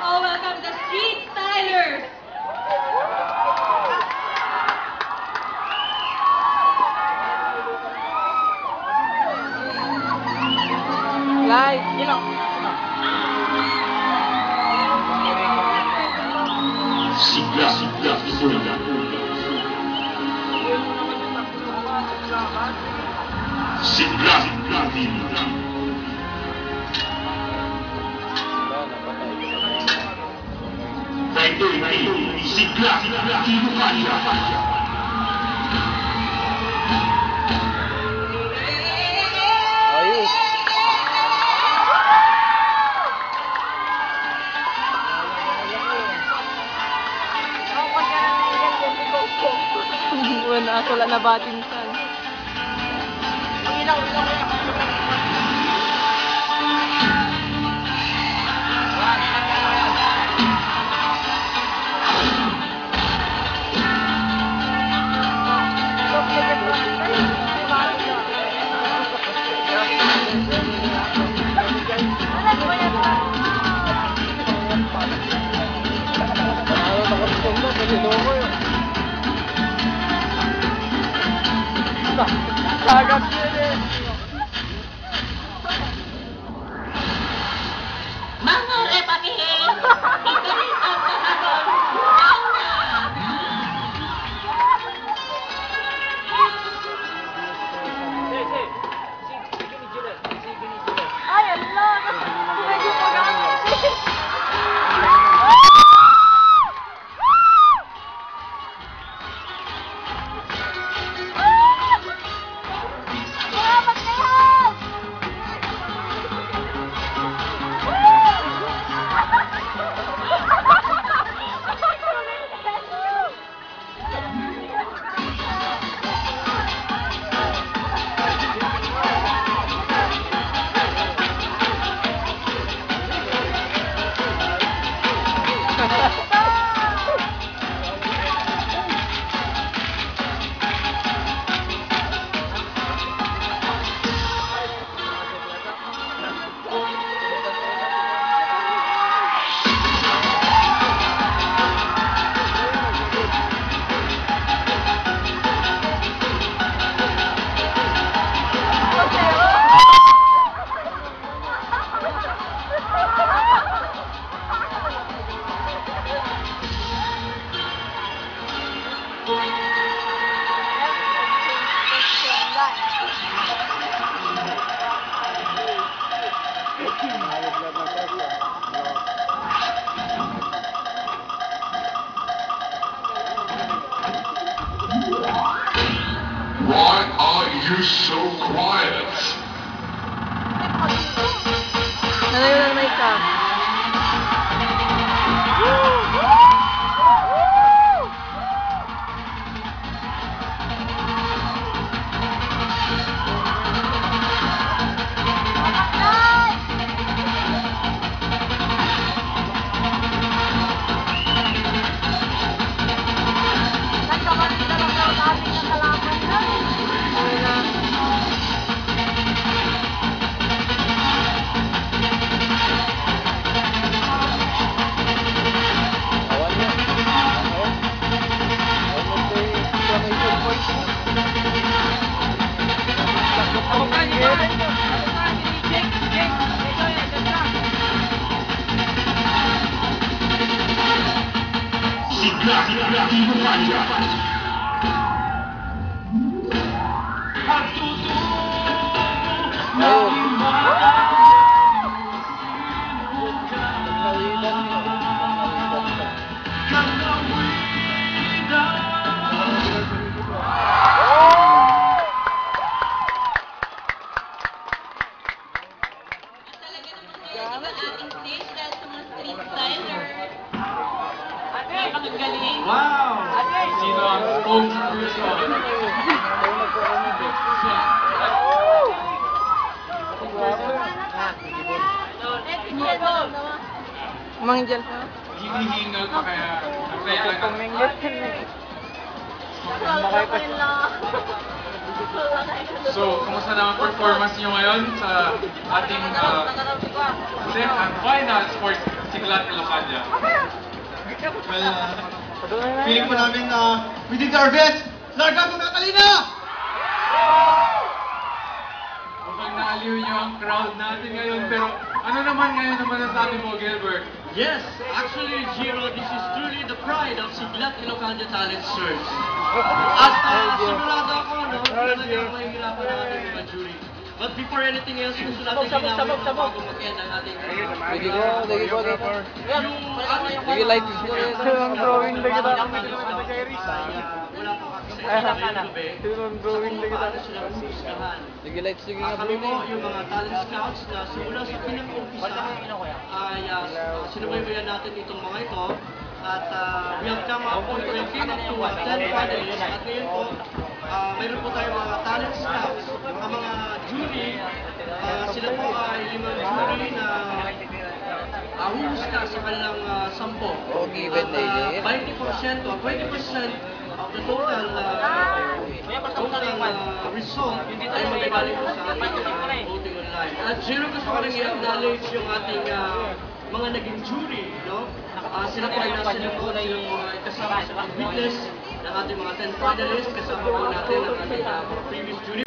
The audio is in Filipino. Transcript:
all welcome the Street Stylers! Live, ilaw. Sigla, Sunda. Sigla, Sigla, Ayos. Wala ako lang nabatin sa. Sagap din. Mga repakihing! Ito rin ang kahapon! Ay, Allah! Medyo pagkakasip! Why are you so quiet? Nalayo na may ka. Wow! Sino ang spokesperson? Mangjal. Hinihingal pa kaya. Kaya Pumingit. Makay pa. So, kumusta naman performance nyo ngayon sa ating final for Siglat Ilocania? Well, feeling po namin we did our best. Larga mo Catalina! Mukhang naaliw nyo ang crowd natin ngayon, pero ano naman ngayon naman ang sabi mo, Gilbert? Yes, actually, Giro, this is truly the pride of Siglat Ilocania Talent Search. At sigurado ako, no, talagang mahihirapan ang ating mga jury. But before anything else, gusto natin ginawin bago mag-end ang ating Sige ko. yung ating Sige, light. Ang drawing na kita. wala pa kasi sa gabi. Ang drawing na kita. Paano sila mamuskahan? Sige, light. Sige nga, Kami bro. po, yung mga talent scouts na simula sa pinag-umpisa ay sinubaybayan natin itong mga ito at we have come up to 10 finalists at ngayon po mayroon po tayong mga talent scouts, ang mga jury, sila po ay 5 jury na humusga sa kanilang 10. Oh, given na yun. 20% o 20% of the total result ay magagaling po sa ating voting online. At Giro, gusto ko rin i-acknowledge yung ating mga naging jury, no? Sila po ay nasa likod, sila po ay kasama sa pag-witness ng ating mga 10 finalists, kasama po natin ang ating previous jury.